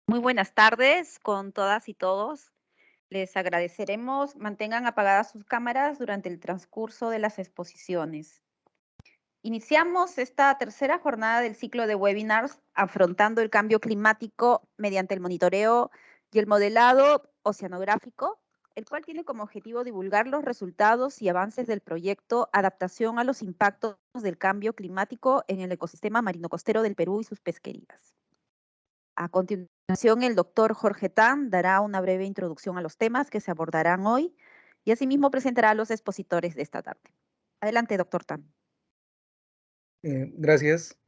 Muy buenas tardes con todas y todos. Les agradeceremos mantengan apagadas sus cámaras durante el transcurso de las exposiciones. Iniciamos esta tercera jornada del ciclo de webinars afrontando el cambio climático mediante el monitoreo y el modelado oceanográfico, el cual tiene como objetivo divulgar los resultados y avances del proyecto Adaptación a los impactos del cambio climático en el ecosistema marino costero del Perú y sus pesquerías. A continuación, el doctor Jorge Tan dará una breve introducción a los temas que se abordarán hoy y asimismo presentará a los expositores de esta tarde. Adelante, doctor Tan. Gracias.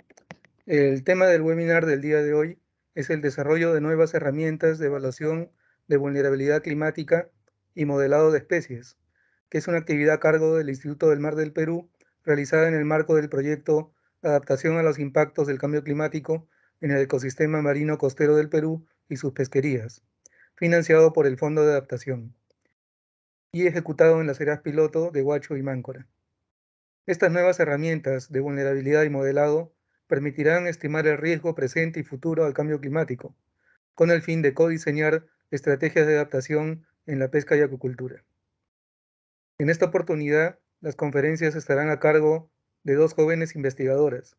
El tema del webinar del día de hoy es el desarrollo de nuevas herramientas de evaluación de vulnerabilidad climática y modelado de especies, que es una actividad a cargo del Instituto del Mar del Perú, realizada en el marco del proyecto Adaptación a los impactos del cambio climático en el ecosistema marino costero del Perú y sus pesquerías, financiado por el Fondo de Adaptación y ejecutado en las áreas piloto de Huacho y Máncora. Estas nuevas herramientas de vulnerabilidad y modelado permitirán estimar el riesgo presente y futuro al cambio climático, con el fin de codiseñar estrategias de adaptación en la pesca y acuicultura. En esta oportunidad, las conferencias estarán a cargo de dos jóvenes investigadoras.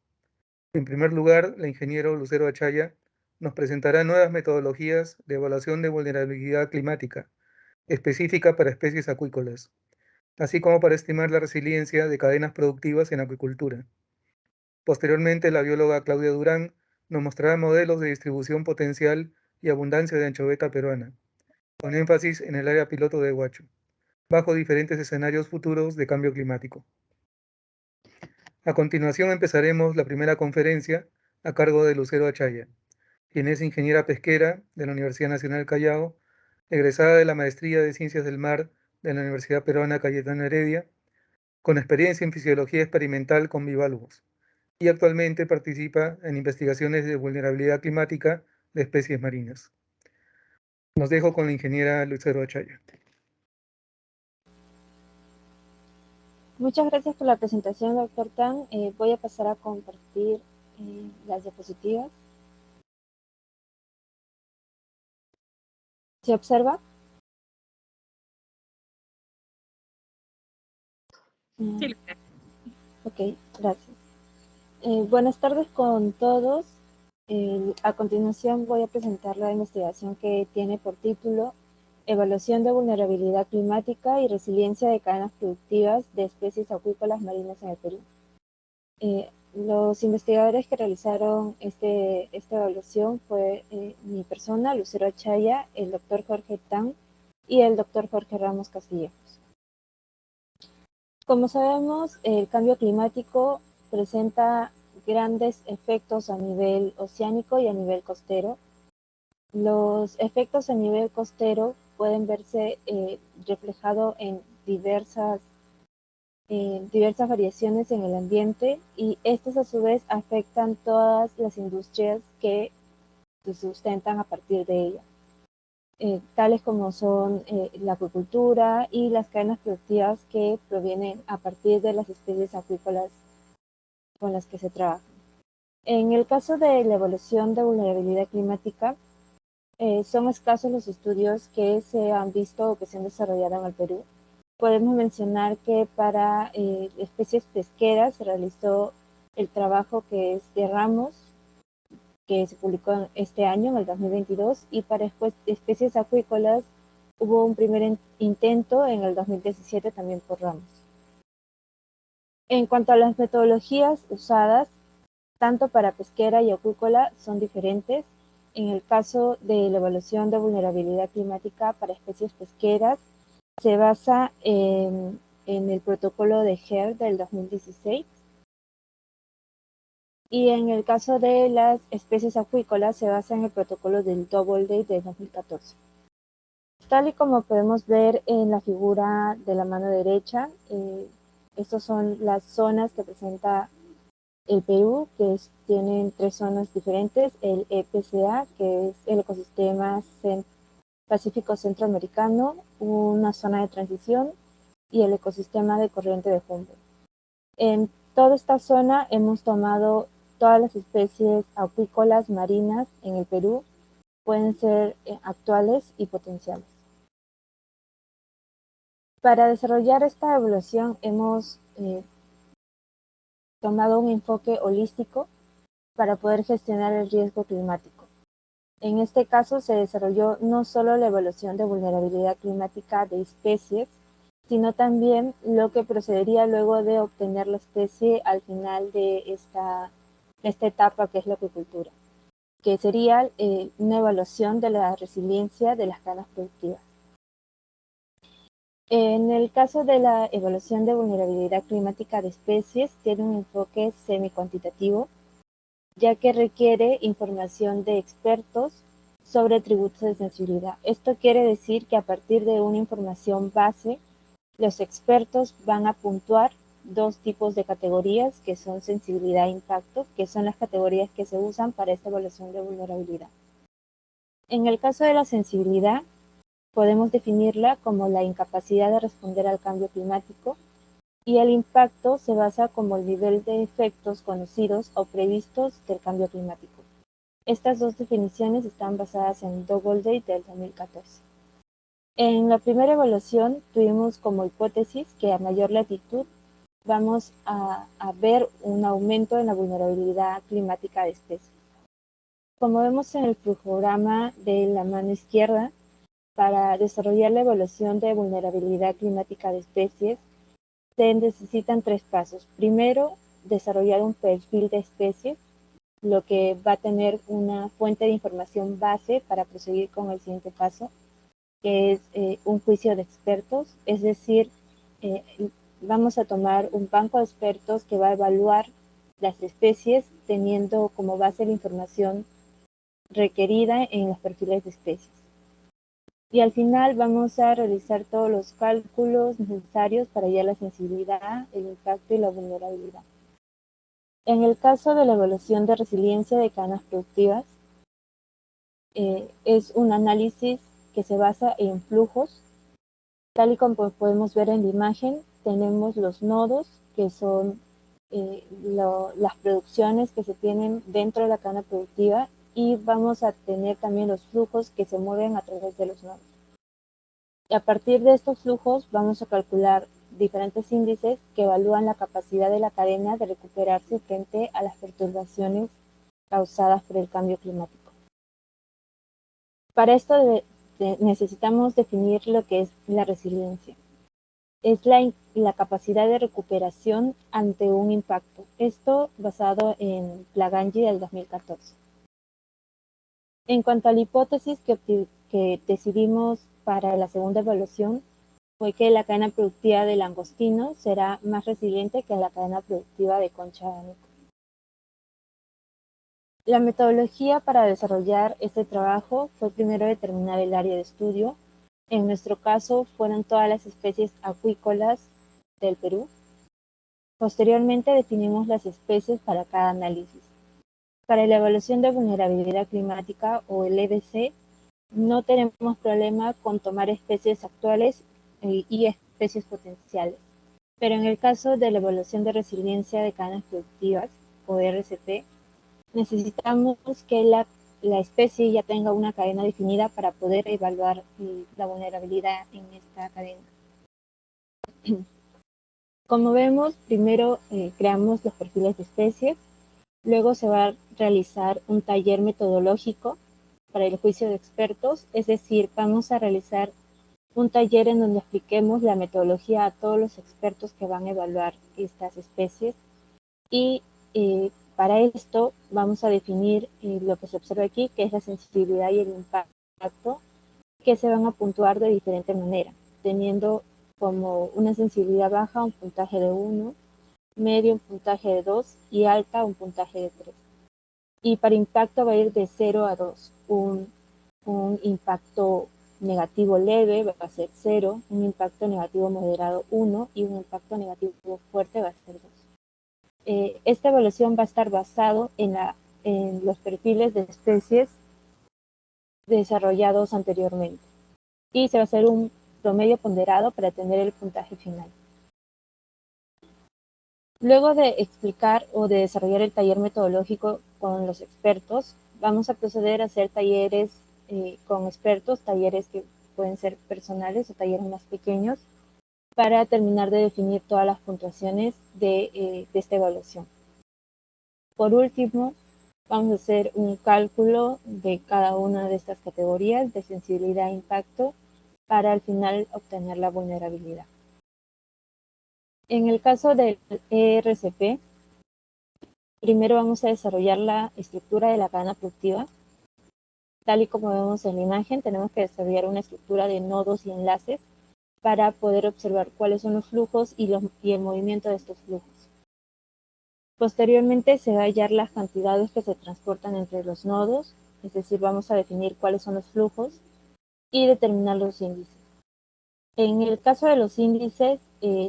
En primer lugar, la ingeniero Lucero Achaya nos presentará nuevas metodologías de evaluación de vulnerabilidad climática, específica para especies acuícolas, así como para estimar la resiliencia de cadenas productivas en acuicultura. Posteriormente, la bióloga Claudia Durán nos mostrará modelos de distribución potencial y abundancia de anchoveta peruana, con énfasis en el área piloto de Huacho, bajo diferentes escenarios futuros de cambio climático. A continuación empezaremos la primera conferencia a cargo de Lucero Achaya, quien es ingeniera pesquera de la Universidad Nacional Callao, egresada de la Maestría de Ciencias del Mar de la Universidad Peruana Cayetano Heredia, con experiencia en fisiología experimental con bivalvos, y actualmente participa en investigaciones de vulnerabilidad climática de especies marinas. Nos dejo con la ingeniera Lucero Achaya. Muchas gracias por la presentación, doctor Tan. Voy a pasar a compartir las diapositivas. ¿Se observa? Sí. Ok, gracias. Buenas tardes con todos. A continuación voy a presentar la investigación que tiene por título Evaluación de vulnerabilidad climática y resiliencia de cadenas productivas de especies acuícolas marinas en el Perú. Los investigadores que realizaron esta evaluación fue mi persona, Lucero Achaya, el doctor Jorge Tan y el doctor Jorge Ramos Castillejos. Como sabemos, el cambio climático presenta grandes efectos a nivel oceánico y a nivel costero. Los efectos a nivel costero pueden verse reflejados en diversas variaciones en el ambiente y estas a su vez afectan todas las industrias que se sustentan a partir de ella, tales como son la acuicultura y las cadenas productivas que provienen a partir de las especies acuícolas con las que se trabaja. En el caso de la evaluación de vulnerabilidad climática, son escasos los estudios que se han visto o que se han desarrollado en el Perú. Podemos mencionar que para especies pesqueras se realizó el trabajo que es de Ramos, que se publicó este año, en el 2022, y para especies acuícolas hubo un primer intento en el 2017 también por Ramos. En cuanto a las metodologías usadas, tanto para pesquera y acuícola son diferentes. En el caso de la evaluación de vulnerabilidad climática para especies pesqueras, se basa en el protocolo de GER del 2016. Y en el caso de las especies acuícolas, se basa en el protocolo del Doubleday de 2014. Tal y como podemos ver en la figura de la mano derecha, estas son las zonas que presenta el Perú, que tienen tres zonas diferentes: el EPCA, que es el ecosistema Pacífico Centroamericano, una zona de transición, y el ecosistema de corriente de Humboldt. En toda esta zona hemos tomado todas las especies acuícolas marinas en el Perú pueden ser actuales y potenciales. Para desarrollar esta evaluación hemos tomado un enfoque holístico para poder gestionar el riesgo climático. En este caso se desarrolló no solo la evaluación de vulnerabilidad climática de especies, sino también lo que procedería luego de obtener la especie al final de esta etapa, que es la acuicultura, que sería una evaluación de la resiliencia de las cadenas productivas. En el caso de la evaluación de vulnerabilidad climática de especies, tiene un enfoque semi-cuantitativo, ya que requiere información de expertos sobre atributos de sensibilidad. Esto quiere decir que a partir de una información base, los expertos van a puntuar dos tipos de categorías, que son sensibilidad e impacto, que son las categorías que se usan para esta evaluación de vulnerabilidad. En el caso de la sensibilidad, podemos definirla como la incapacidad de responder al cambio climático, y el impacto se basa como el nivel de efectos conocidos o previstos del cambio climático. Estas dos definiciones están basadas en Doubleday del 2014. En la primera evaluación tuvimos como hipótesis que a mayor latitud vamos a ver un aumento en la vulnerabilidad climática de especies. Como vemos en el flujograma de la mano izquierda, para desarrollar la evaluación de vulnerabilidad climática de especies, se necesitan tres pasos. Primero, desarrollar un perfil de especies, lo que va a tener una fuente de información base para proseguir con el siguiente paso, que es un juicio de expertos, es decir, vamos a tomar un banco de expertos que va a evaluar las especies teniendo como base la información requerida en los perfiles de especies. Y al final vamos a realizar todos los cálculos necesarios para hallar la sensibilidad, el impacto y la vulnerabilidad. En el caso de la evaluación de resiliencia de cadenas productivas, es un análisis que se basa en flujos. Tal y como podemos ver en la imagen, tenemos los nodos, que son las producciones que se tienen dentro de la cadena productiva, y vamos a tener también los flujos que se mueven a través de los nodos. Y a partir de estos flujos vamos a calcular diferentes índices que evalúan la capacidad de la cadena de recuperarse frente a las perturbaciones causadas por el cambio climático. Para esto necesitamos definir lo que es la resiliencia. Es la capacidad de recuperación ante un impacto. Esto basado en Plagangi del 2014. En cuanto a la hipótesis que decidimos para la segunda evaluación, fue que la cadena productiva de langostino será más resiliente que la cadena productiva de concha de amico. La metodología para desarrollar este trabajo fue primero determinar el área de estudio. En nuestro caso fueron todas las especies acuícolas del Perú. Posteriormente definimos las especies para cada análisis. Para la evaluación de vulnerabilidad climática, o el EBC, no tenemos problema con tomar especies actuales y especies potenciales. Pero en el caso de la evaluación de resiliencia de cadenas productivas, o RCP, necesitamos que la especie ya tenga una cadena definida para poder evaluar la vulnerabilidad en esta cadena. Como vemos, primero creamos los perfiles de especies, luego se va a realizar un taller metodológico para el juicio de expertos, es decir, vamos a realizar un taller en donde expliquemos la metodología a todos los expertos que van a evaluar estas especies, y para esto vamos a definir lo que se observa aquí, que es la sensibilidad y el impacto, que se van a puntuar de diferente manera, teniendo como una sensibilidad baja un puntaje de 1, medio un puntaje de 2 y alta un puntaje de 3. Y para impacto va a ir de 0 a 2. Un impacto negativo leve va a ser 0, un impacto negativo moderado 1 y un impacto negativo fuerte va a ser 2. Esta evaluación va a estar basado en los perfiles de especies desarrollados anteriormente, y se va a hacer un promedio ponderado para tener el puntaje final. Luego de explicar o de desarrollar el taller metodológico con los expertos, vamos a proceder a hacer talleres con expertos, talleres que pueden ser personales o talleres más pequeños, para terminar de definir todas las puntuaciones de esta evaluación. Por último, vamos a hacer un cálculo de cada una de estas categorías de sensibilidad e impacto para al final obtener la vulnerabilidad. En el caso del ERCP, primero vamos a desarrollar la estructura de la cadena productiva. Tal y como vemos en la imagen, tenemos que desarrollar una estructura de nodos y enlaces para poder observar cuáles son los flujos y el movimiento de estos flujos. Posteriormente se va a hallar las cantidades que se transportan entre los nodos, es decir, vamos a definir cuáles son los flujos y determinar los índices. En el caso de los índices,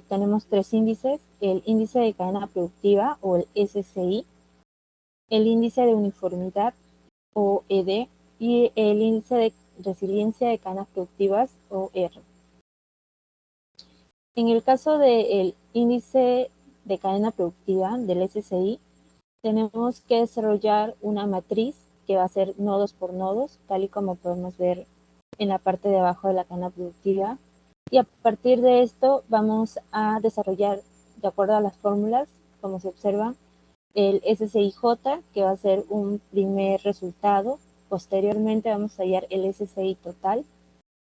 tenemos tres índices: el índice de cadena productiva o el SCI, el índice de uniformidad o ED y el índice de resiliencia de cadenas productivas o R. En el caso del índice de cadena productiva del SCI, tenemos que desarrollar una matriz que va a ser nodos por nodos, tal y como podemos ver en la parte de abajo de la cadena productiva. Y a partir de esto vamos a desarrollar, de acuerdo a las fórmulas, como se observa, el SCIJ, que va a ser un primer resultado. Posteriormente vamos a hallar el SCI total,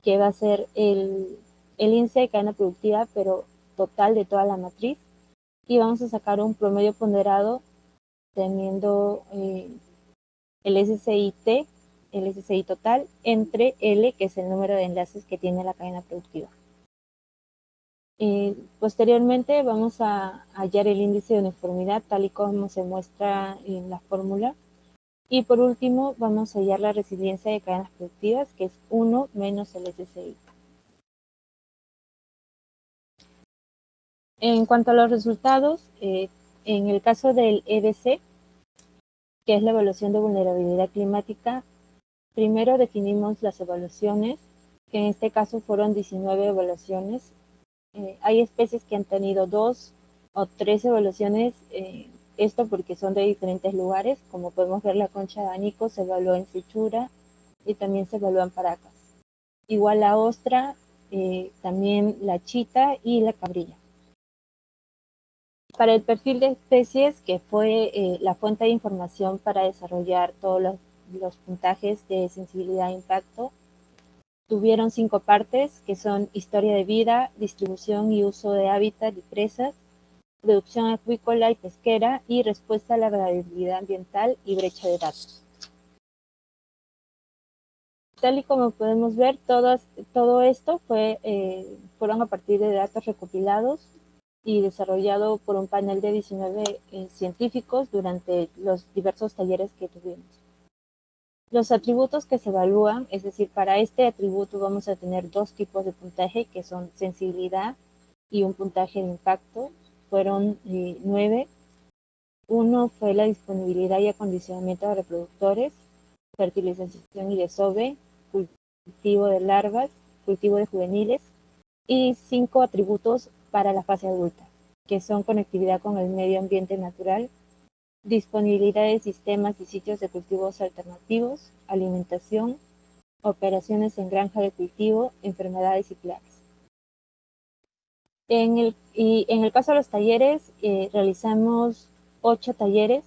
que va a ser el índice de cadena productiva, pero total de toda la matriz. Y vamos a sacar un promedio ponderado teniendo el SCIT, el SCI total, entre L, que es el número de enlaces que tiene la cadena productiva. Posteriormente vamos a hallar el índice de uniformidad, tal y como se muestra en la fórmula. Y por último, vamos a hallar la resiliencia de cadenas productivas, que es 1 menos el SCI. En cuanto a los resultados, en el caso del EDC, que es la evaluación de vulnerabilidad climática, primero definimos las evaluaciones, que en este caso fueron 19 evaluaciones. Hay especies que han tenido 2 o 3 evaluaciones, esto porque son de diferentes lugares. Como podemos ver, la concha de abanico se evaluó en Sechura y también se evaluó en Paracas. Igual la ostra, también la chita y la cabrilla. Para el perfil de especies, que fue la fuente de información para desarrollar todos los puntajes de sensibilidad e impacto, tuvieron 5 partes, que son historia de vida, distribución y uso de hábitat y presas, producción acuícola y pesquera, y respuesta a la variabilidad ambiental y brecha de datos. Tal y como podemos ver, todo esto fueron a partir de datos recopilados y desarrollado por un panel de 19 científicos durante los diversos talleres que tuvimos. Los atributos que se evalúan, es decir, para este atributo vamos a tener 2 tipos de puntaje, que son sensibilidad y un puntaje de impacto. Fueron 9. Uno fue la disponibilidad y acondicionamiento de reproductores, fertilización y desove, cultivo de larvas, cultivo de juveniles, y 5 atributos para la fase adulta, que son conectividad con el medio ambiente natural, disponibilidad de sistemas y sitios de cultivos alternativos, alimentación, operaciones en granja de cultivo, enfermedades y plagas. En el caso de los talleres, realizamos 8 talleres,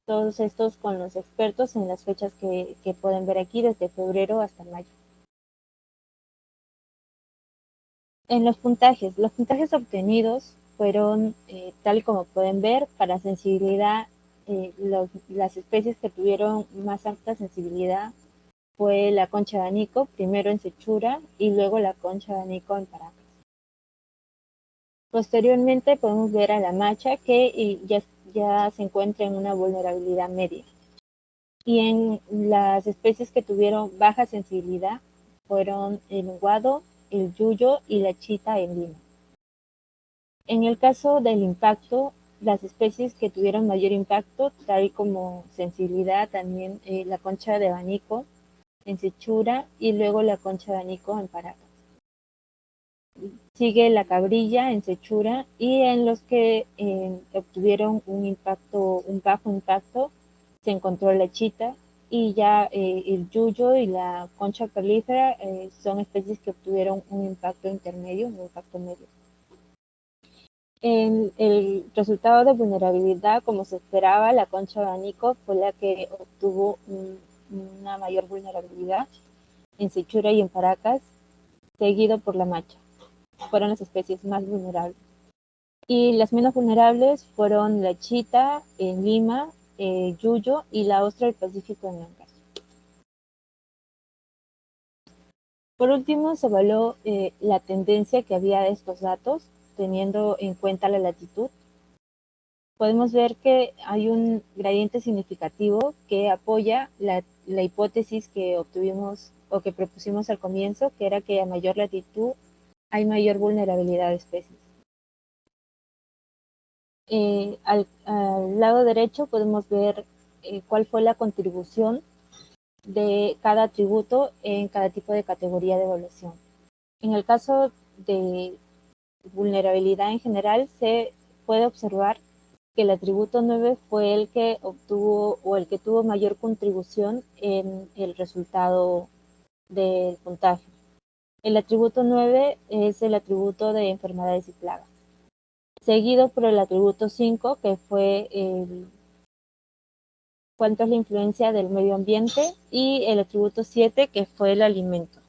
todos estos con los expertos en las fechas que pueden ver aquí, desde febrero hasta mayo. En los puntajes obtenidos fueron, tal y como pueden ver, para sensibilidad, las especies que tuvieron más alta sensibilidad fue la concha de abanico, primero en Sechura y luego la concha de abanico en Paracas. Posteriormente podemos ver a la macha, que ya se encuentra en una vulnerabilidad media. Y en las especies que tuvieron baja sensibilidad fueron el lenguado, el yuyo y la chita en lima. En el caso del impacto, las especies que tuvieron mayor impacto, tal como sensibilidad, también la concha de abanico en Sechura y luego la concha de abanico en Paracas. Sigue la cabrilla en Sechura, y en los que obtuvieron un bajo impacto se encontró la chita y ya el yuyo y la concha perlífera son especies que obtuvieron un impacto intermedio, un impacto medio. En el resultado de vulnerabilidad, como se esperaba, la concha de abanico fue la que obtuvo una mayor vulnerabilidad en Sechura y en Paracas, seguido por la macha. Fueron las especies más vulnerables. Y las menos vulnerables fueron la chita en Lima, yuyo y la ostra del Pacífico en Lancaster. Por último, se evaluó la tendencia que había de estos datos, teniendo en cuenta la latitud. Podemos ver que hay un gradiente significativo que apoya la hipótesis que obtuvimos o que propusimos al comienzo, que era que a mayor latitud hay mayor vulnerabilidad de especies. Al lado derecho podemos ver cuál fue la contribución de cada atributo en cada tipo de categoría de evaluación. En el caso de vulnerabilidad en general, se puede observar que el atributo 9 fue el que obtuvo o el que tuvo mayor contribución en el resultado del puntaje. El atributo 9 es el atributo de enfermedades y plagas, seguido por el atributo 5, que fue cuánto es la influencia del medio ambiente, y el atributo 7, que fue el alimento.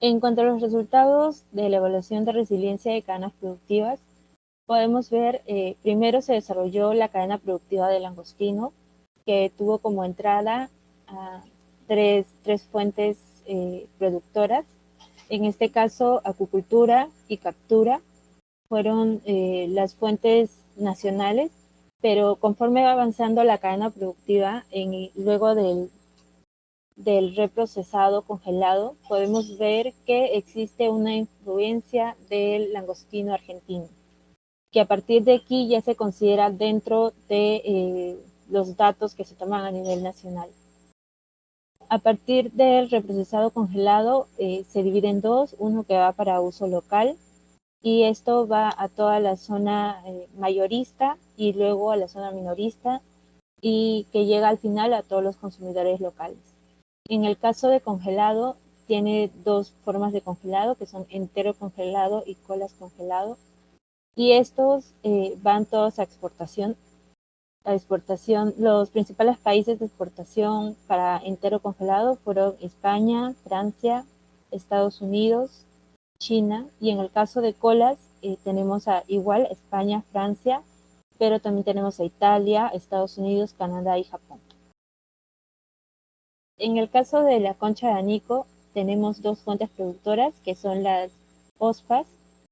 En cuanto a los resultados de la evaluación de resiliencia de cadenas productivas, podemos ver, primero se desarrolló la cadena productiva del langostino, que tuvo como entrada a tres fuentes productoras. En este caso, acuicultura y captura fueron las fuentes nacionales, pero conforme va avanzando la cadena productiva, luego del reprocesado congelado, podemos ver que existe una influencia del langostino argentino, que a partir de aquí ya se considera dentro de los datos que se toman a nivel nacional. A partir del reprocesado congelado se divide en dos, uno que va para uso local, y esto va a toda la zona mayorista y luego a la zona minorista, y que llega al final a todos los consumidores locales. En el caso de congelado, tiene dos formas de congelado, que son entero congelado y colas congelado, y estos van todos a exportación. La exportación, los principales países de exportación para entero congelado fueron España, Francia, Estados Unidos, China, y en el caso de colas tenemos igual España, Francia, pero también tenemos a Italia, Estados Unidos, Canadá y Japón. En el caso de la concha de abanico, tenemos dos fuentes productoras, que son las OSPAs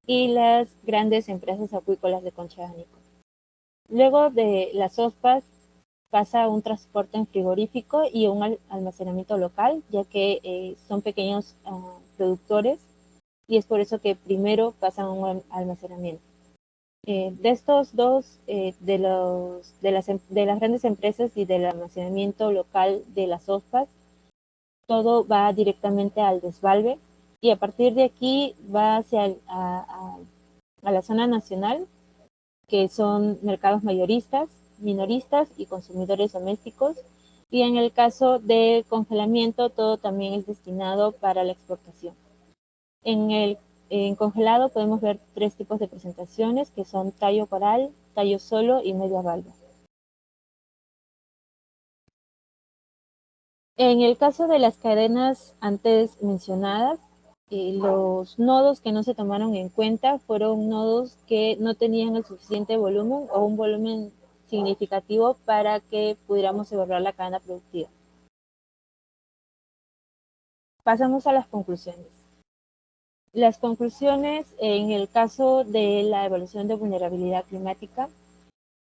y las grandes empresas acuícolas de concha de abanico. Luego de las OSPAs pasa un transporte en frigorífico y un almacenamiento local, ya que son pequeños productores, y es por eso que primero pasan a un almacenamiento. De estos dos, de las grandes empresas y del almacenamiento local de las OSPAs, todo va directamente al desvalve, y a partir de aquí va hacia a la zona nacional, que son mercados mayoristas, minoristas y consumidores domésticos. Y en el caso de congelamiento, todo también es destinado para la exportación. En congelado podemos ver tres tipos de presentaciones, que son tallo coral, tallo solo y media valva. En el caso de las cadenas antes mencionadas, los nodos que no se tomaron en cuenta fueron nodos que no tenían el suficiente volumen o un volumen significativo para que pudiéramos evaluar la cadena productiva. Pasamos a las conclusiones. Las conclusiones en el caso de la evaluación de vulnerabilidad climática,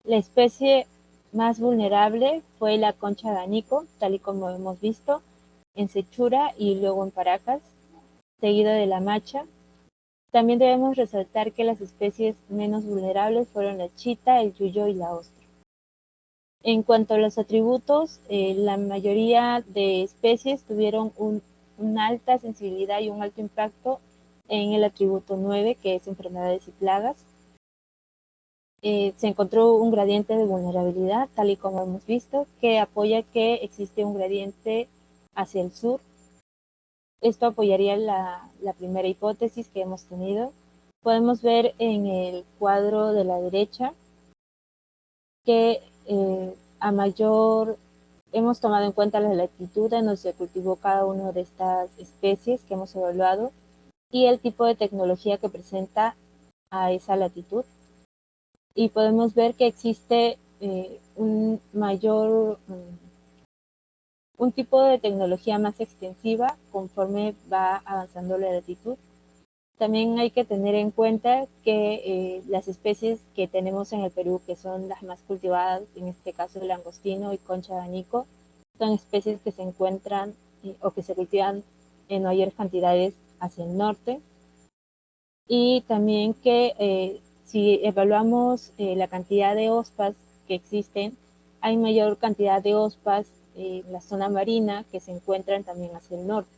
la especie más vulnerable fue la concha de abanico, tal y como hemos visto, en Sechura y luego en Paracas, seguido de la macha. También debemos resaltar que las especies menos vulnerables fueron la chita, el yuyo y la ostra. En cuanto a los atributos, la mayoría de especies tuvieron una alta sensibilidad y un alto impacto en el atributo 9, que es enfermedades y plagas. Se encontró un gradiente de vulnerabilidad, tal y como hemos visto, que apoya que existe un gradiente hacia el sur. Esto apoyaría la primera hipótesis que hemos tenido. Podemos ver en el cuadro de la derecha que a mayor hemos tomado en cuenta la latitud en donde se cultivó cada una de estas especies que hemos evaluado y el tipo de tecnología que presenta a esa latitud. Y podemos ver que existe un mayor, un tipo de tecnología más extensiva conforme va avanzando la latitud. También hay que tener en cuenta que las especies que tenemos en el Perú, que son las más cultivadas, en este caso el langostino y concha de anico, son especies que se encuentran o que se cultivan en mayores cantidades hacia el norte. Y también que si evaluamos la cantidad de ospas que existen, hay mayor cantidad de ospas en la zona marina que se encuentran también hacia el norte.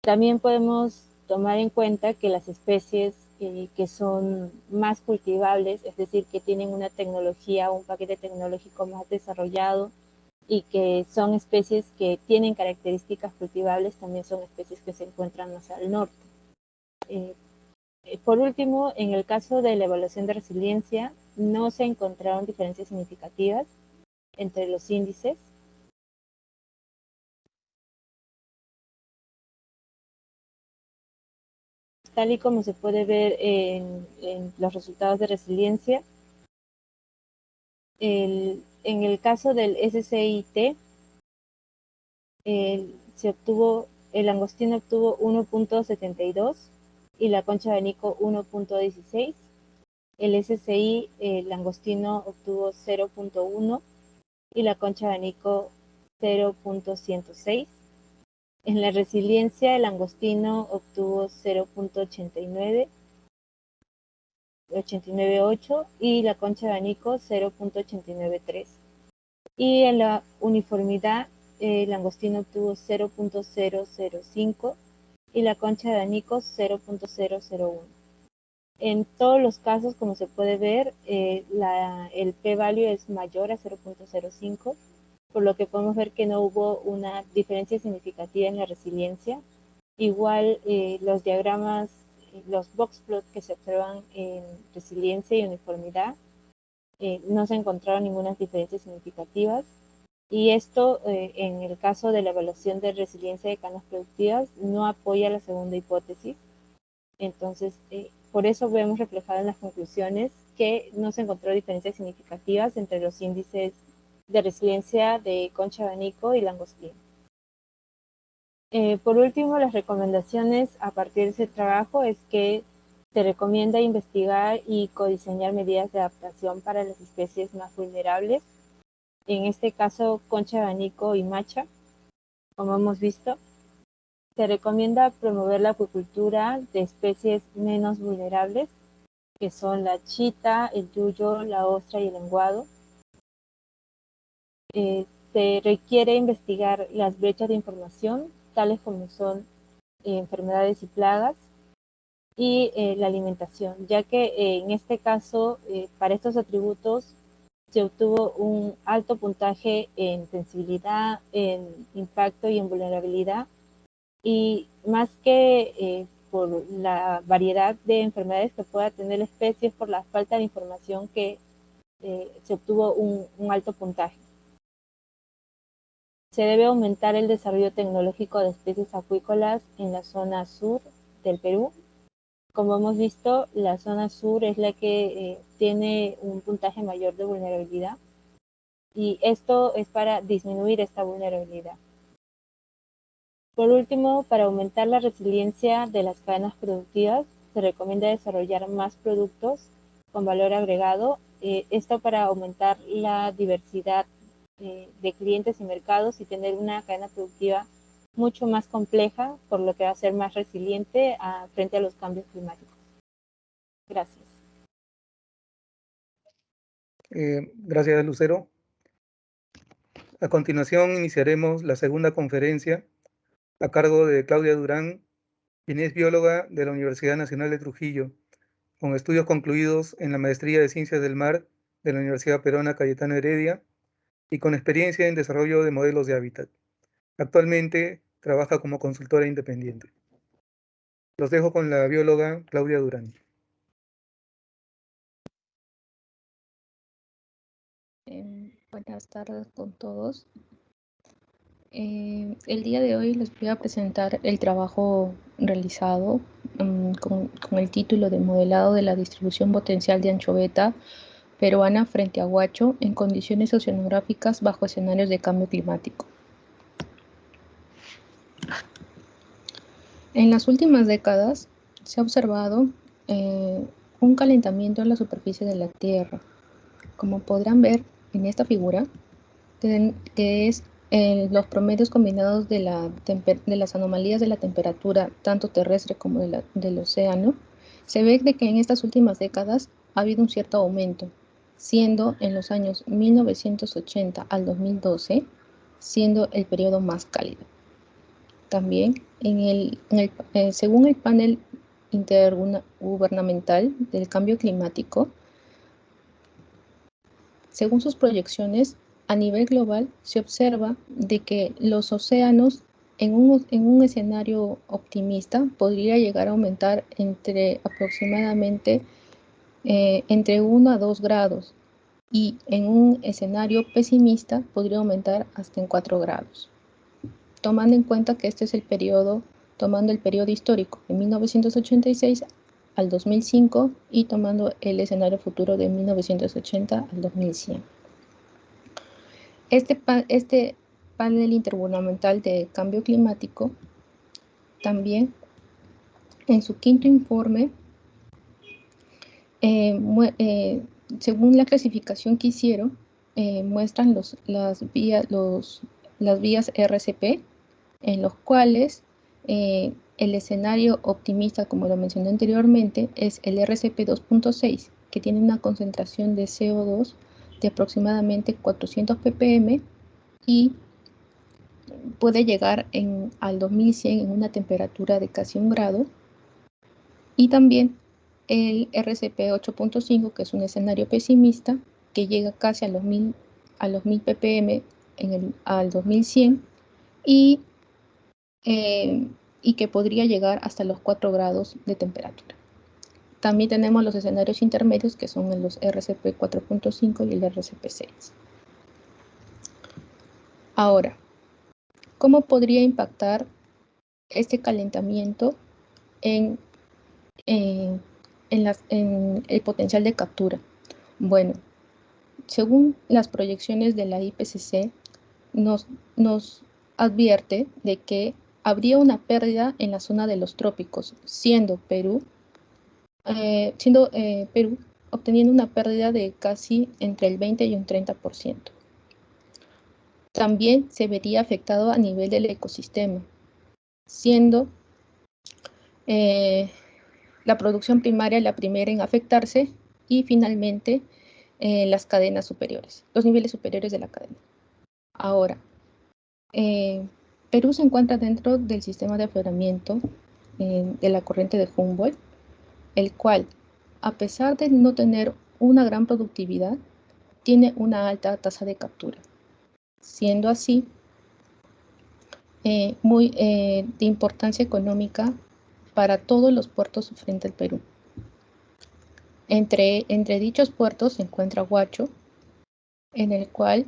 También podemos tomar en cuenta que las especies que son más cultivables, es decir, que tienen una tecnología o un paquete tecnológico más desarrollado y que son especies que tienen características cultivables, también son especies que se encuentran más al norte. Por último, en el caso de la evaluación de resiliencia, no se encontraron diferencias significativas entre los índices. Tal y como se puede ver en los resultados de resiliencia, en el caso del SCIT, el langostino obtuvo 1.72 y la concha de anico 1.16. El SCI, el langostino obtuvo 0.1 y la concha de anico 0.106. En la resiliencia, el langostino obtuvo 0.898 y la concha de anico 0.893. Y en la uniformidad, el langostino obtuvo 0.005 y la concha de anico 0.001. En todos los casos, como se puede ver, el p-value es mayor a 0.05, por lo que podemos ver que no hubo una diferencia significativa en la resiliencia. Igual los diagramas, los box plot que se observan en resiliencia y uniformidad, no se encontraron ninguna diferencia significativas. Y esto, en el caso de la evaluación de resiliencia de cadenas productivas, no apoya la segunda hipótesis. Entonces, por eso vemos reflejado en las conclusiones que no se encontró diferencias significativas entre los índices de resiliencia de concha de anico y langostino. Por último, las recomendaciones a partir de ese trabajo es que se recomienda investigar y codiseñar medidas de adaptación para las especies más vulnerables, en este caso concha de anico y macha, como hemos visto. Se recomienda promover la acuicultura de especies menos vulnerables, que son la chita, el yuyo, la ostra y el lenguado. Se requiere investigar las brechas de información, tales como son enfermedades y plagas, y la alimentación, ya que en este caso, para estos atributos, se obtuvo un alto puntaje en sensibilidad, en impacto y en vulnerabilidad, y más que por la variedad de enfermedades que pueda tener la especie, es por la falta de información que se obtuvo un alto puntaje. Se debe aumentar el desarrollo tecnológico de especies acuícolas en la zona sur del Perú. Como hemos visto, la zona sur es la que tiene un puntaje mayor de vulnerabilidad, y esto es para disminuir esta vulnerabilidad. Por último, para aumentar la resiliencia de las cadenas productivas, se recomienda desarrollar más productos con valor agregado, esto para aumentar la diversidad de clientes y mercados y tener una cadena productiva mucho más compleja, por lo que va a ser más resiliente frente a los cambios climáticos. Gracias. Gracias, Lucero. A continuación iniciaremos la segunda conferencia a cargo de Claudia Durán, quien es bióloga de la Universidad Nacional de Trujillo, con estudios concluidos en la Maestría de Ciencias del Mar de la Universidad Peruana Cayetano Heredia y con experiencia en desarrollo de modelos de hábitat. Actualmente trabaja como consultora independiente. Los dejo con la bióloga Claudia Durán. Buenas tardes con todos. El día de hoy les voy a presentar el trabajo realizado con el título de Modelado de la distribución potencial de anchoveta peruana frente a Huacho en condiciones oceanográficas bajo escenarios de cambio climático. En las últimas décadas se ha observado un calentamiento en la superficie de la Tierra. Como podrán ver en esta figura, que es los promedios combinados de las anomalías de la temperatura, tanto terrestre como del océano, se ve de que en estas últimas décadas ha habido un cierto aumento, siendo en los años 1980 al 2012, siendo el periodo más cálido. También, según el panel intergubernamental del cambio climático, según sus proyecciones, a nivel global se observa de que los océanos en un escenario optimista podría llegar a aumentar entre aproximadamente entre 1 a 2 grados y en un escenario pesimista podría aumentar hasta en 4 grados. Tomando en cuenta que este es el periodo, tomando el periodo histórico de 1986 al 2005 y tomando el escenario futuro de 1980 al 2100. Este panel intergubernamental de cambio climático también en su quinto informe, según la clasificación que hicieron, muestran las vías RCP, en los cuales el escenario optimista, como lo mencioné anteriormente, es el RCP 2.6, que tiene una concentración de CO2 de aproximadamente 400 ppm y puede llegar al 2100 en una temperatura de casi 1 grado. Y también el RCP 8.5, que es un escenario pesimista, que llega casi a los 1000 ppm al 2100 y que podría llegar hasta los 4 grados de temperatura. También tenemos los escenarios intermedios, que son los RCP 4.5 y el RCP 6. Ahora, ¿cómo podría impactar este calentamiento en el potencial de captura? Bueno, según las proyecciones de la IPCC, nos advierte de que habría una pérdida en la zona de los trópicos, siendo Perú obteniendo una pérdida de casi entre el 20 y un 30%. También se vería afectado a nivel del ecosistema, siendo la producción primaria la primera en afectarse y finalmente las cadenas superiores, los niveles superiores de la cadena. Ahora, Perú se encuentra dentro del sistema de afloramiento de la corriente de Humboldt, el cual, a pesar de no tener una gran productividad, tiene una alta tasa de captura, siendo así muy de importancia económica para todos los puertos frente al Perú. Entre dichos puertos se encuentra Huacho, en el cual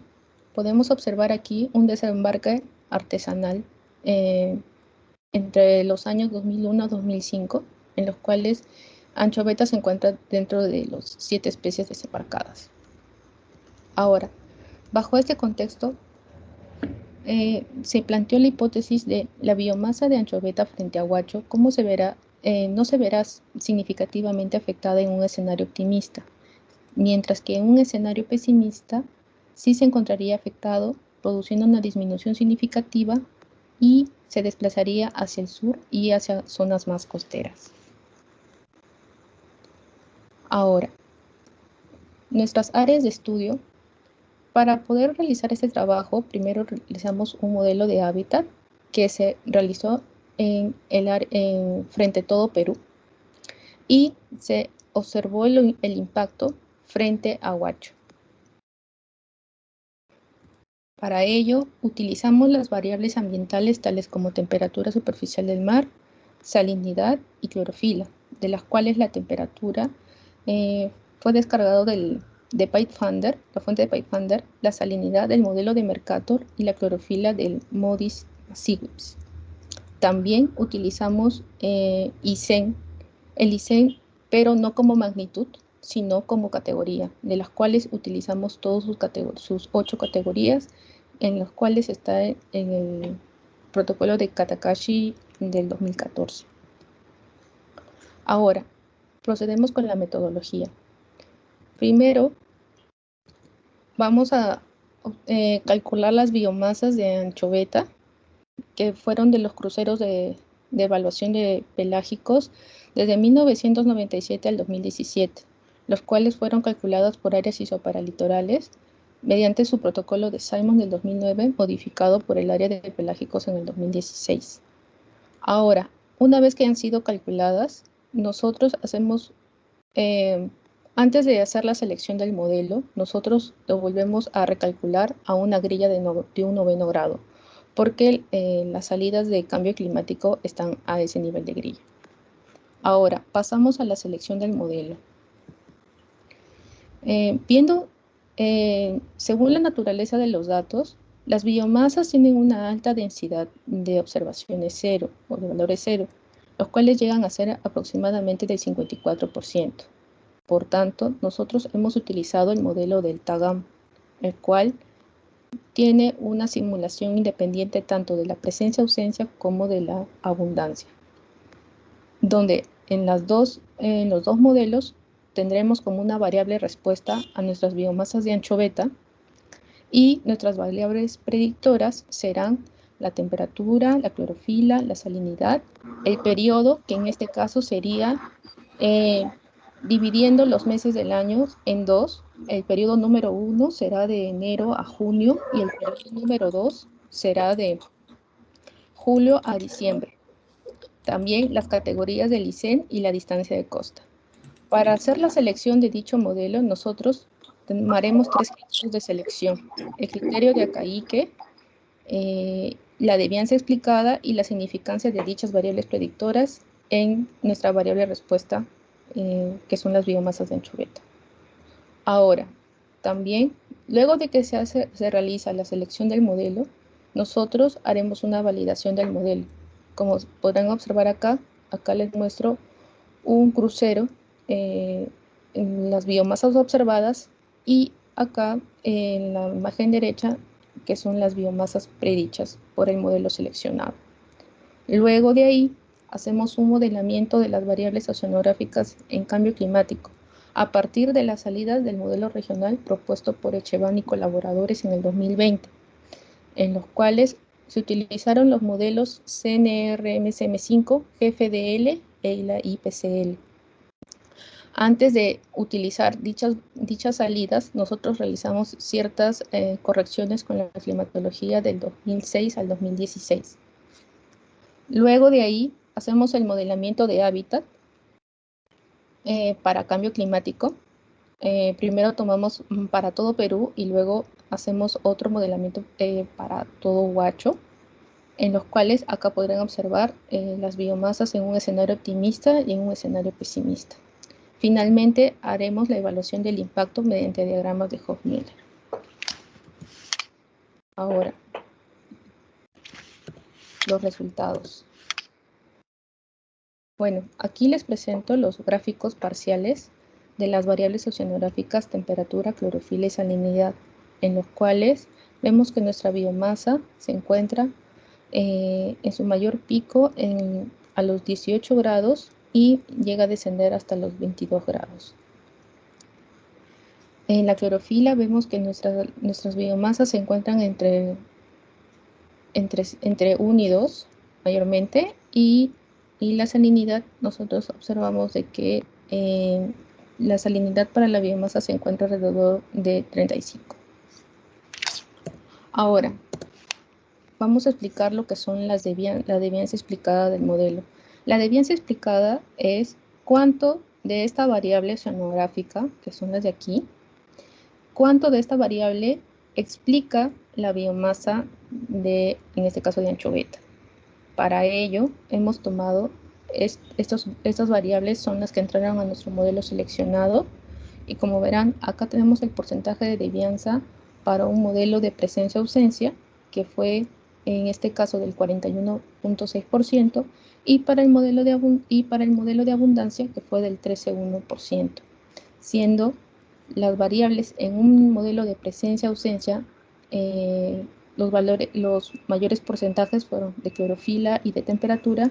podemos observar aquí un desembarque artesanal entre los años 2001 a 2005, en los cuales anchoveta se encuentra dentro de las 7 especies desembarcadas. Ahora, bajo este contexto, se planteó la hipótesis de la biomasa de anchoveta frente a Huacho, cómo no se verá significativamente afectada en un escenario optimista, mientras que en un escenario pesimista sí se encontraría afectado, produciendo una disminución significativa y se desplazaría hacia el sur y hacia zonas más costeras. Ahora, nuestras áreas de estudio, para poder realizar este trabajo, primero realizamos un modelo de hábitat que se realizó frente a todo Perú y se observó el impacto frente a Huacho. Para ello, utilizamos las variables ambientales tales como temperatura superficial del mar, salinidad y clorofila, de las cuales la temperatura fue descargado de Pathfinder, la fuente de Pathfinder, la salinidad del modelo de Mercator y la clorofila del MODIS SIGWIPS. También utilizamos ICEN, el ICEN, pero no como magnitud, sino como categoría, de las cuales utilizamos todas sus 8 categorías, en los cuales está en el protocolo de Katakashi del 2014. Ahora, procedemos con la metodología. Primero, vamos a calcular las biomasas de anchoveta, que fueron de los cruceros de evaluación de pelágicos desde 1997 al 2017, los cuales fueron calculados por áreas isoparalitorales mediante su protocolo de Simon del 2009, modificado por el área de pelágicos en el 2016. Ahora, una vez que han sido calculadas, nosotros hacemos, antes de hacer la selección del modelo, nosotros lo volvemos a recalcular a una grilla de un 9º grado, porque las salidas de cambio climático están a ese nivel de grilla. Ahora, pasamos a la selección del modelo. Según la naturaleza de los datos, las biomasas tienen una alta densidad de observaciones 0 o de valores 0, los cuales llegan a ser aproximadamente del 54%. Por tanto, nosotros hemos utilizado el modelo del TAGAM, el cual tiene una simulación independiente tanto de la presencia-ausencia como de la abundancia, donde en los dos modelos tendremos como una variable respuesta a nuestras biomasas de anchoveta, y nuestras variables predictoras serán la temperatura, la clorofila, la salinidad, el periodo, que en este caso sería dividiendo los meses del año en 2. El periodo número 1 será de enero a junio y el periodo número 2 será de julio a diciembre. También las categorías del ICEN y la distancia de costa. Para hacer la selección de dicho modelo, nosotros tomaremos 3 criterios de selección: el criterio de Akaiike, la deviancia explicada y la significancia de dichas variables predictoras en nuestra variable respuesta, que son las biomasas de anchoveta. Ahora, también, luego de que se realiza la selección del modelo, nosotros haremos una validación del modelo. Como podrán observar acá les muestro un crucero en las biomasas observadas, y acá en la imagen derecha, que son las biomasas predichas por el modelo seleccionado. Luego de ahí, hacemos un modelamiento de las variables oceanográficas en cambio climático, a partir de las salidas del modelo regional propuesto por Echevan y colaboradores en el 2020, en los cuales se utilizaron los modelos CNR-MCM5, GFDL y la IPCL. Antes de utilizar dichas salidas, nosotros realizamos ciertas correcciones con la climatología del 2006 al 2016. Luego de ahí, hacemos el modelamiento de hábitat para cambio climático. Primero tomamos para todo Perú y luego hacemos otro modelamiento para todo Huacho, en los cuales acá podrán observar las biomasas en un escenario optimista y en un escenario pesimista. Finalmente, haremos la evaluación del impacto mediante diagramas de Hofmüller. Ahora, los resultados. Bueno, aquí les presento los gráficos parciales de las variables oceanográficas temperatura, clorofila y salinidad, en los cuales vemos que nuestra biomasa se encuentra en su mayor pico a los 18 grados y llega a descender hasta los 22 grados. En la clorofila vemos que nuestras biomasas se encuentran entre 1 y 2 mayormente, y la salinidad, nosotros observamos de que la salinidad para la biomasa se encuentra alrededor de 35. Ahora, vamos a explicar lo que son la deviancia explicada del modelo. La deviancia explicada es cuánto de esta variable oceanográfica, que son las de aquí, cuánto de esta variable explica la biomasa de, en este caso, de anchoveta. Para ello, hemos tomado estas variables son las que entraron a nuestro modelo seleccionado y como verán, acá tenemos el porcentaje de devianza para un modelo de presencia-ausencia, que fue en este caso del 41.6%, y para el modelo de abundancia, que fue del 13.1%, siendo las variables en un modelo de presencia-ausencia, los mayores porcentajes fueron de clorofila y de temperatura,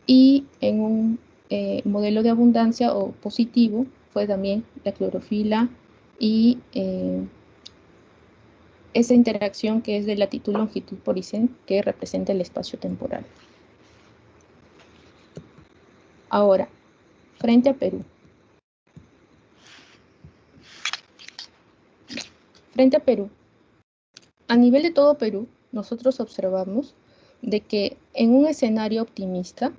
y en un modelo de abundancia o positivo fue también la clorofila y esa interacción que es de latitud-longitud por Isen, que representa el espacio temporal. Ahora, frente a Perú. Frente a Perú, a nivel de todo Perú, nosotros observamos de que en un escenario optimista,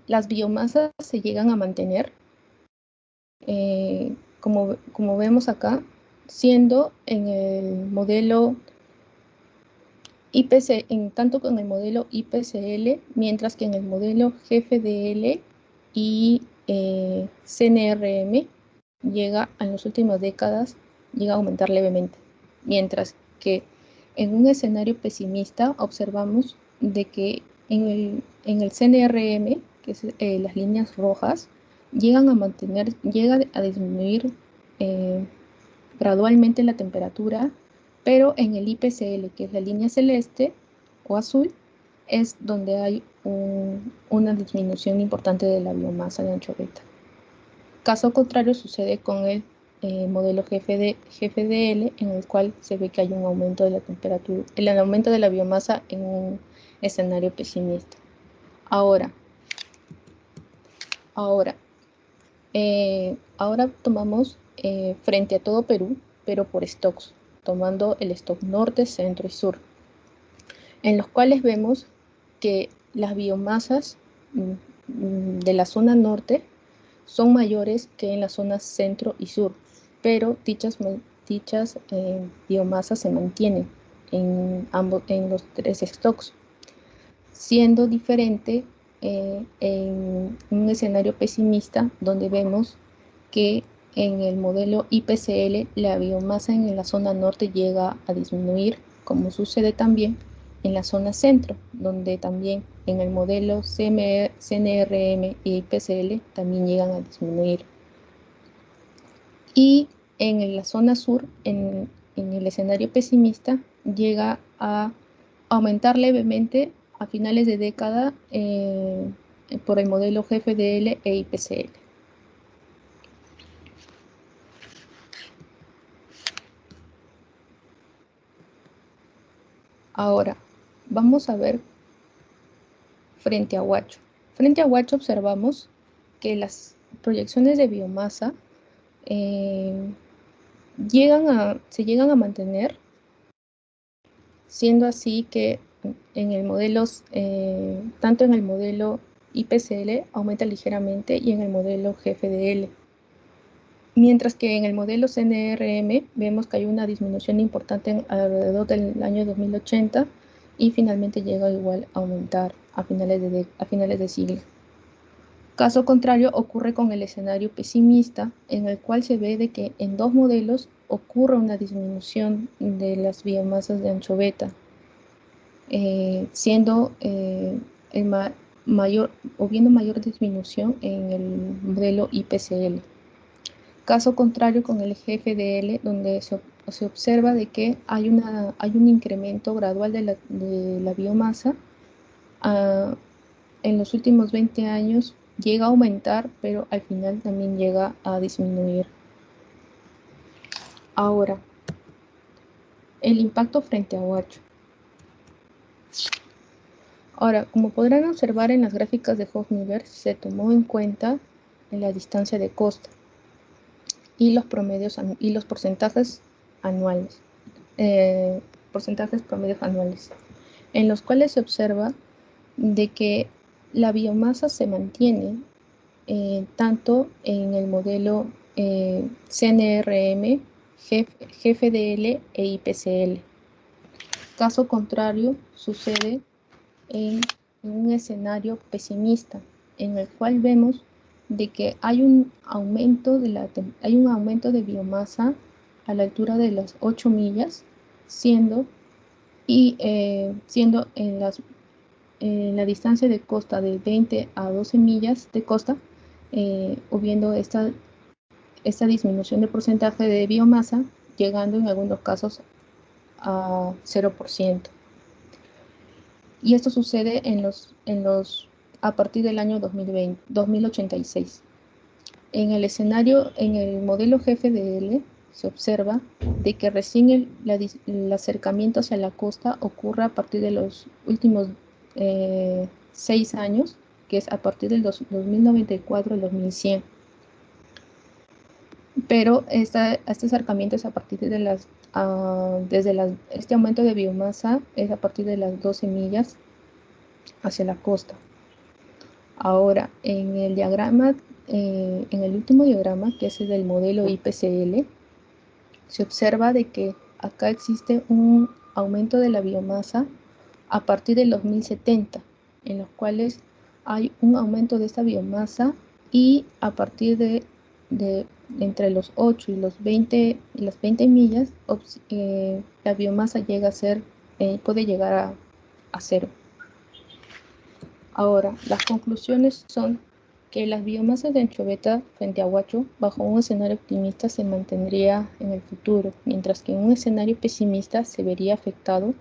las biomasas se llegan a mantener, como vemos acá, siendo en el modelo tanto con el modelo IPCL, mientras que en el modelo GFDL y CNRM llega en las últimas décadas, llega a aumentar levemente, mientras que en un escenario pesimista observamos de que en el CNRM, que es las líneas rojas, llega a disminuir gradualmente la temperatura, pero en el IPCL, que es la línea celeste o azul, es donde hay una disminución importante de la biomasa de anchoveta. Caso contrario sucede con el modelo GFDL, en el cual se ve que hay un aumento de la temperatura, el aumento de la biomasa en un escenario pesimista. Ahora tomamos frente a todo Perú, pero por stocks, tomando el stock norte, centro y sur, en los cuales vemos que las biomasas de la zona norte son mayores que en la zona centro y sur, pero dichas biomasas se mantienen en los tres stocks, siendo diferente en un escenario pesimista donde vemos que en el modelo IPCL la biomasa en la zona norte llega a disminuir, como sucede también en la zona centro, donde también en el modelo CNRM y IPCL también llegan a disminuir. Y en la zona sur, en el escenario pesimista, llega a aumentar levemente a finales de década por el modelo GFDL e IPCL. Ahora, vamos a ver frente a Huacho. Frente a Huacho observamos que las proyecciones de biomasa se llegan a mantener, siendo así que en el modelo, tanto en el modelo IPCL aumenta ligeramente y en el modelo GFDL. Mientras que en el modelo CNRM vemos que hay una disminución importante alrededor del año 2080 y finalmente llega igual a aumentar a finales de siglo. Caso contrario ocurre con el escenario pesimista, en el cual se ve de que en dos modelos ocurre una disminución de las biomasas de anchoveta, siendo viendo mayor disminución en el modelo IPCL. Caso contrario con el GFDL, donde se observa de que hay un incremento gradual de la biomasa. En los últimos 20 años llega a aumentar, pero al final también llega a disminuir. Ahora, el impacto frente a Huacho. Ahora, como podrán observar en las gráficas de Hofmüller, se tomó en cuenta la distancia de costa y los promedios y los porcentajes anuales, porcentajes promedios anuales, en los cuales se observa de que la biomasa se mantiene tanto en el modelo CNRM, GFDL e IPCL. Caso contrario, sucede en un escenario pesimista, en el cual vemos de que hay un aumento de biomasa a la altura de las 8 millas, siendo en la distancia de costa de 20 a 12 millas de costa, habiendo esta disminución de porcentaje de biomasa, llegando en algunos casos a 0%. Y esto sucede a partir del año 2086. En el modelo GFDL se observa de que recién el acercamiento hacia la costa ocurre a partir de los últimos 6 años, que es a partir del 2094 al 2100. Pero este acercamiento es a partir de este aumento de biomasa es a partir de las 12 millas hacia la costa. Ahora, en el último diagrama, que es el del modelo IPCL, se observa de que acá existe un aumento de la biomasa a partir del 2070, en los cuales hay un aumento de esta biomasa y a partir de entre los 8 y las 20 millas, la biomasa puede llegar a 0. Ahora, las conclusiones son que las biomasas de anchoveta frente a Huacho, bajo un escenario optimista, se mantendría en el futuro, mientras que en un escenario pesimista se vería afectado,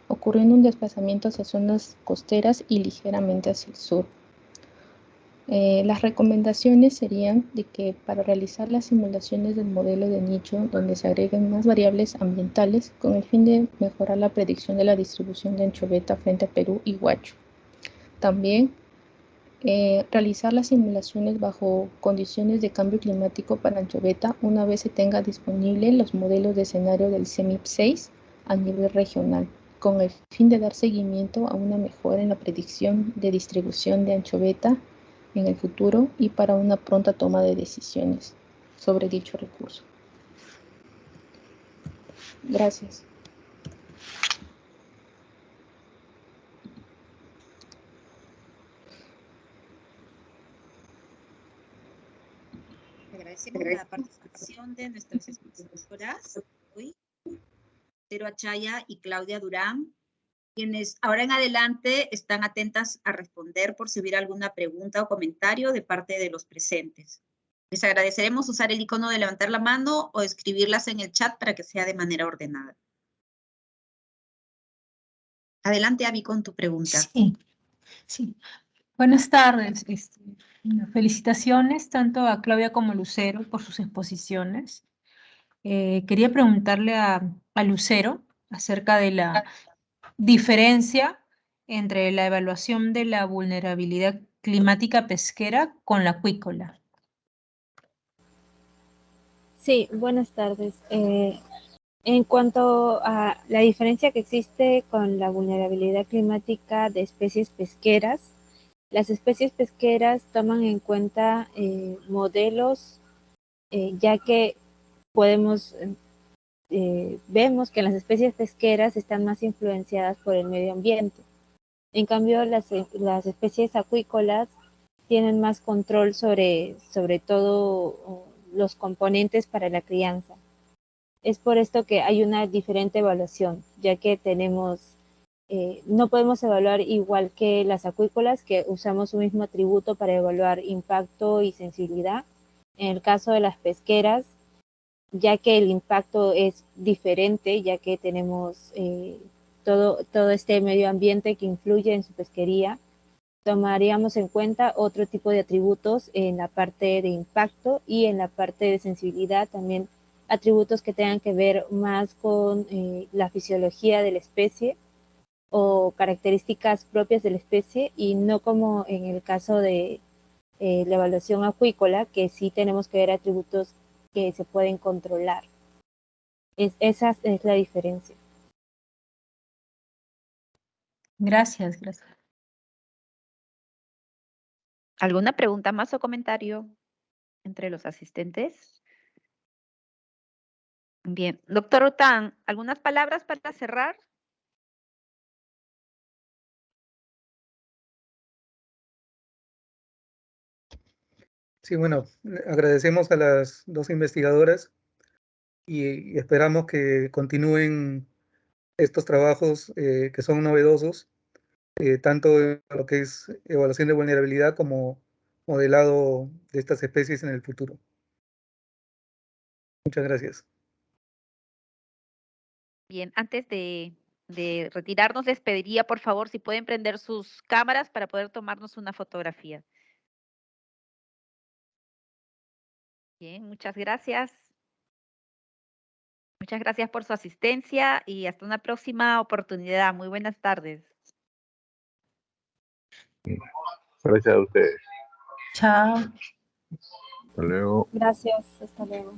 ocurriendo un desplazamiento hacia zonas costeras y ligeramente hacia el sur. Las recomendaciones serían de que para realizar las simulaciones del modelo de nicho, donde se agreguen más variables ambientales, con el fin de mejorar la predicción de la distribución de anchoveta frente a Perú y Huacho. También realizar las simulaciones bajo condiciones de cambio climático para anchoveta una vez se tenga disponible los modelos de escenario del CEMIP 6 a nivel regional, con el fin de dar seguimiento a una mejora en la predicción de distribución de anchoveta en el futuro y para una pronta toma de decisiones sobre dicho recurso. Gracias. Agradecemos la participación de nuestras expositoras hoy, Cero Achaya y Claudia Durán, quienes ahora en adelante están atentas a responder por si hubiera alguna pregunta o comentario de parte de los presentes. Les agradeceremos usar el icono de levantar la mano o escribirlas en el chat para que sea de manera ordenada. Adelante, Abby, con tu pregunta. Sí. Buenas tardes. Felicitaciones tanto a Claudia como a Lucero por sus exposiciones. Quería preguntarle a Lucero acerca de la diferencia entre la evaluación de la vulnerabilidad climática pesquera con la acuícola. Sí, buenas tardes. En cuanto a la diferencia que existe con la vulnerabilidad climática de especies pesqueras, las especies pesqueras toman en cuenta modelos, ya que vemos que las especies pesqueras están más influenciadas por el medio ambiente. En cambio, las especies acuícolas tienen más control sobre todo los componentes para la crianza. Es por esto que hay una diferente evaluación, ya que no podemos evaluar igual que las acuícolas, que usamos un mismo atributo para evaluar impacto y sensibilidad. En el caso de las pesqueras, ya que el impacto es diferente, ya que tenemos todo este medio ambiente que influye en su pesquería, tomaríamos en cuenta otro tipo de atributos en la parte de impacto y en la parte de sensibilidad también atributos que tengan que ver más con la fisiología de la especie o características propias de la especie y no como en el caso de la evaluación acuícola, que sí tenemos que ver atributos que se pueden controlar. Esa es la diferencia. Gracias. ¿Alguna pregunta más o comentario entre los asistentes? Bien, doctor Otán, ¿algunas palabras para cerrar? Sí, bueno, agradecemos a las dos investigadoras y esperamos que continúen estos trabajos que son novedosos, tanto en lo que es evaluación de vulnerabilidad como modelado de estas especies en el futuro. Muchas gracias. Bien, antes de retirarnos, les pediría, por favor, si pueden prender sus cámaras para poder tomarnos una fotografía. Bien, muchas gracias. Muchas gracias por su asistencia y hasta una próxima oportunidad. Muy buenas tardes. Gracias a ustedes. Chao. Hasta luego. Gracias, hasta luego.